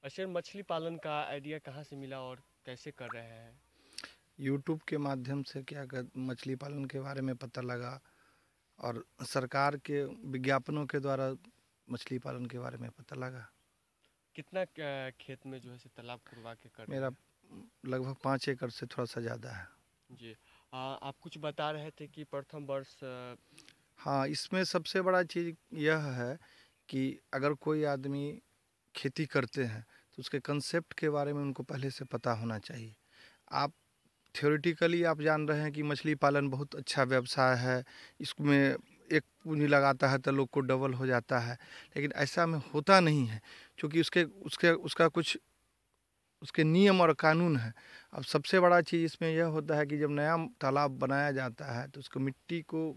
अच्छा, मछली पालन का आइडिया कहाँ से मिला और कैसे कर रहे हैं? यूट्यूब के माध्यम से मछली पालन के बारे में पता लगा और सरकार के विज्ञापनों के द्वारा मछली पालन के बारे में पता लगा। कितना खेत में जो है तालाब खुदवा के कर रहे मेरा हैं? लगभग 5 एकड़ से थोड़ा सा ज़्यादा है। जी। आप कुछ बता रहे थे कि प्रथम वर्ष हाँ, इसमें सबसे बड़ा चीज़ यह है कि अगर कोई आदमी खेती करते हैं तो उसके कंसेप्ट के बारे में उनको पहले से पता होना चाहिए। आप थ्योरेटिकली आप जान रहे हैं कि मछली पालन बहुत अच्छा व्यवसाय है, इसमें एक पूँजी लगाता है तो लोग को डबल हो जाता है, लेकिन ऐसा में होता नहीं है, क्योंकि उसके उसके उसका कुछ उसके नियम और कानून हैं। अब सबसे बड़ा चीज़ इसमें यह होता है कि जब नया तालाब बनाया जाता है तो उसको मिट्टी को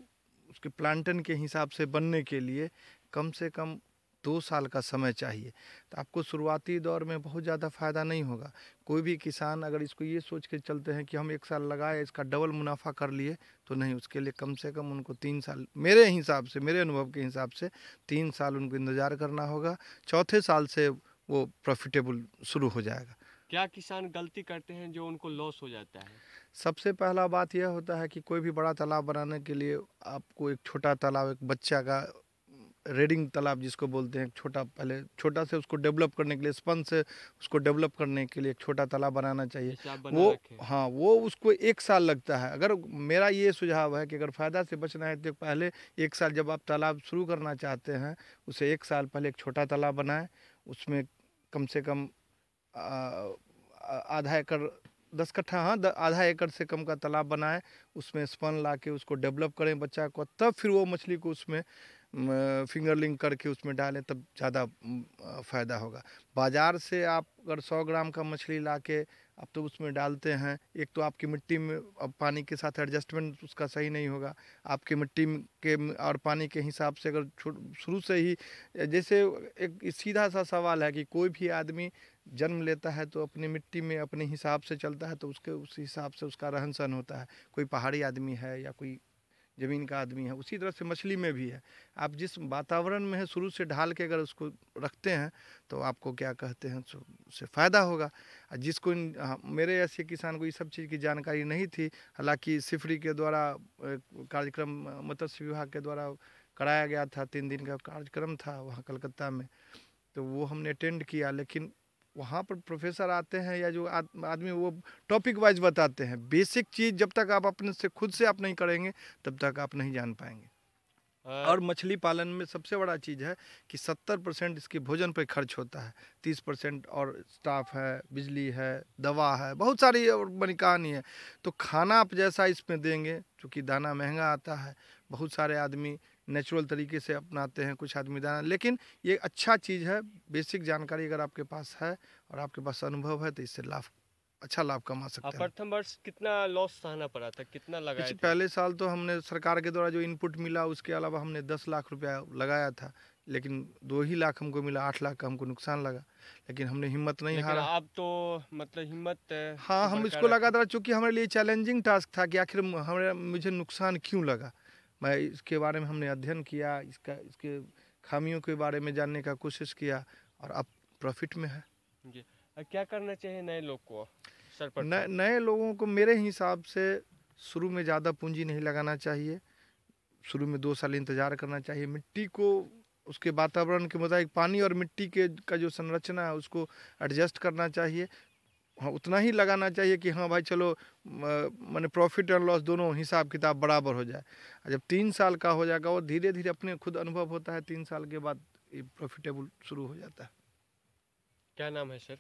उसके प्लांटन के हिसाब से बनने के लिए कम से कम 2 साल का समय चाहिए। तो आपको शुरुआती दौर में बहुत ज़्यादा फ़ायदा नहीं होगा। कोई भी किसान अगर इसको ये सोच के चलते हैं कि हम 1 साल लगाए इसका डबल मुनाफा कर लिए, तो नहीं, उसके लिए कम से कम उनको 3 साल, मेरे हिसाब से, मेरे अनुभव के हिसाब से 3 साल उनको इंतज़ार करना होगा। चौथे साल से वो प्रॉफिटेबल शुरू हो जाएगा। क्या किसान गलती करते हैं जो उनको लॉस हो जाता है? सबसे पहला बात यह होता है कि कोई भी बड़ा तालाब बनाने के लिए आपको एक छोटा तालाब, एक बच्चा का रेडिंग तालाब जिसको बोलते हैं, एक छोटा, पहले छोटा से उसको डेवलप करने के लिए, स्पंज से उसको डेवलप करने के लिए एक छोटा तालाब बनाना चाहिए। जैसे आप बना वो, रखे हैं। हाँ, वो उसको 1 साल लगता है। अगर मेरा ये सुझाव है कि अगर फ़ायदा से बचना है तो पहले 1 साल, जब आप तालाब शुरू करना चाहते हैं उसे 1 साल पहले एक छोटा तालाब बनाएं। उसमें कम से कम आधा एकड़, 10 कट्ठा, हाँ, आधा एकड़ से कम का तालाब बनाएं। उसमें स्पन ला के उसको डेवलप करें बच्चा को, तब फिर वो मछली को उसमें फिंगरलिंग करके उसमें डालें, तब ज़्यादा फ़ायदा होगा। बाज़ार से आप अगर 100 ग्राम का मछली ला के आप तो उसमें डालते हैं, एक तो आपकी मिट्टी में अब पानी के साथ एडजस्टमेंट उसका सही नहीं होगा। आपकी मिट्टी के और पानी के हिसाब से अगर शुरू से ही, जैसे एक सीधा सा सवाल है कि कोई भी आदमी जन्म लेता है तो अपनी मिट्टी में अपने हिसाब से चलता है, तो उसके उस हिसाब से उसका रहन सहन होता है। कोई पहाड़ी आदमी है या कोई ज़मीन का आदमी है, उसी तरह से मछली में भी है। आप जिस वातावरण में है शुरू से ढाल के अगर उसको रखते हैं तो आपको क्या कहते हैं, उससे फ़ायदा होगा। जिसको मेरे ऐसे किसान को ये सब चीज़ की जानकारी नहीं थी, हालांकि सिफरी के द्वारा कार्यक्रम मत्स्य विभाग के द्वारा कराया गया था, 3 दिन का कार्यक्रम था वहाँ कलकत्ता में, तो वो हमने अटेंड किया। लेकिन वहाँ पर प्रोफेसर आते हैं या जो आदमी, वो टॉपिक वाइज बताते हैं। बेसिक चीज़ जब तक आप अपने से खुद से आप नहीं करेंगे तब तक आप नहीं जान पाएंगे। और मछली पालन में सबसे बड़ा चीज़ है कि 70% इसके भोजन पर खर्च होता है, 30% और स्टाफ है, बिजली है, दवा है, बहुत सारी और बड़ी कहानी है। तो खाना आप जैसा इसमें देंगे, चूँकि दाना महंगा आता है, बहुत सारे आदमी नेचुरल तरीके से अपनाते हैं, कुछ आदमी दाना, लेकिन ये अच्छा चीज़ है। बेसिक जानकारी अगर आपके पास है और आपके पास अनुभव है तो इससे अच्छा लाभ कमा सकते हैं। प्रथम वर्ष कितना लॉस सहना पड़ा था, कितना लगाए थे? पहले साल तो हमने सरकार के द्वारा जो इनपुट मिला उसके अलावा हमने 10 लाख रुपया लगाया था, लेकिन 2 ही लाख हमको मिला, 8 लाख का हमको नुकसान लगा। लेकिन हमने हिम्मत नहीं लेकिन हारा। आप तो मतलब हिम्मत हाँ, को हम बरकरार इसको रखे। लगा था, चूँकि हमारे लिए चैलेंजिंग टास्क था कि आखिर मुझे नुकसान क्यों लगा। मैं इसके बारे में हमने अध्ययन किया, इसके खामियों के बारे में जानने का कोशिश किया, और अब प्रॉफिट में है। जी। क्या करना चाहिए नए लोग को सर्वप्रथम? नए लोगों को मेरे हिसाब से शुरू में ज़्यादा पूंजी नहीं लगाना चाहिए। शुरू में 2 साल इंतज़ार करना चाहिए। मिट्टी को उसके वातावरण के मुताबिक, पानी और मिट्टी के का जो संरचना है उसको एडजस्ट करना चाहिए। हाँ, उतना ही लगाना चाहिए कि हाँ भाई चलो, माने प्रॉफिट एंड लॉस दोनों हिसाब किताब बराबर हो जाए। और जब 3 साल का हो जाएगा, वो धीरे धीरे अपने खुद अनुभव होता है, 3 साल के बाद ये प्रॉफिटेबल शुरू हो जाता है। क्या नाम है सर?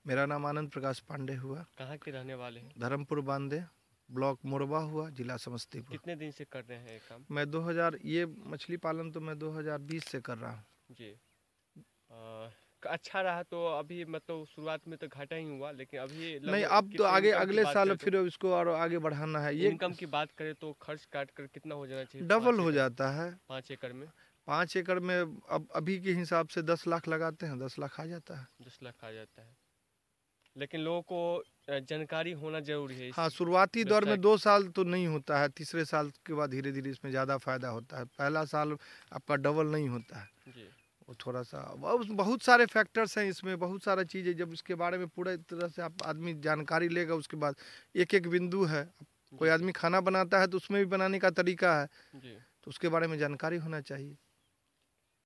मेरा नाम आनंद प्रकाश पांडे हुआ, कहाँ के रहने वाले हैं? धर्मपुर बांदे, ब्लॉक मोरबा हुआ, जिला समस्तीपुर। कितने दिन से कर रहे हैं ये काम? मैं 2000, ये मछली पालन तो मैं 2020 से कर रहा हूँ। जी। अच्छा रहा तो अभी मतलब शुरुआत में तो घाटा ही हुआ, लेकिन अभी नहीं, लगभग अब तो कितने आगे इनकम की अगले बात साल करें तो? फिर इसको और आगे बढ़ाना है। ये इनकम की बात करें तो खर्च काट कर कितना हो जाना चाहिए डबल 5 हो एकड़? जाता है। 5 एकड़ में 5 एकड़ में अब अभी के हिसाब से 10 लाख लगाते हैं, 10 लाख आ जाता है। 10 लाख आ जाता है। लेकिन लोगों को जानकारी होना जरूरी है इस हाँ, शुरुआती दौर व्यवसाय में की। 2 साल तो नहीं होता है, तीसरे साल के बाद धीरे धीरे इसमें ज़्यादा फायदा होता है। पहला साल आपका डबल नहीं होता है, जी। वो थोड़ा सा बहुत सारे फैक्टर्स हैं इसमें, बहुत सारा चीज़ है। जब इसके बारे में पूरा तरह से आप आदमी जानकारी लेगा उसके बाद एक एक बिंदु है। कोई जी, आदमी खाना बनाता है तो उसमें भी बनाने का तरीका है, जी। तो उसके बारे में जानकारी होना चाहिए।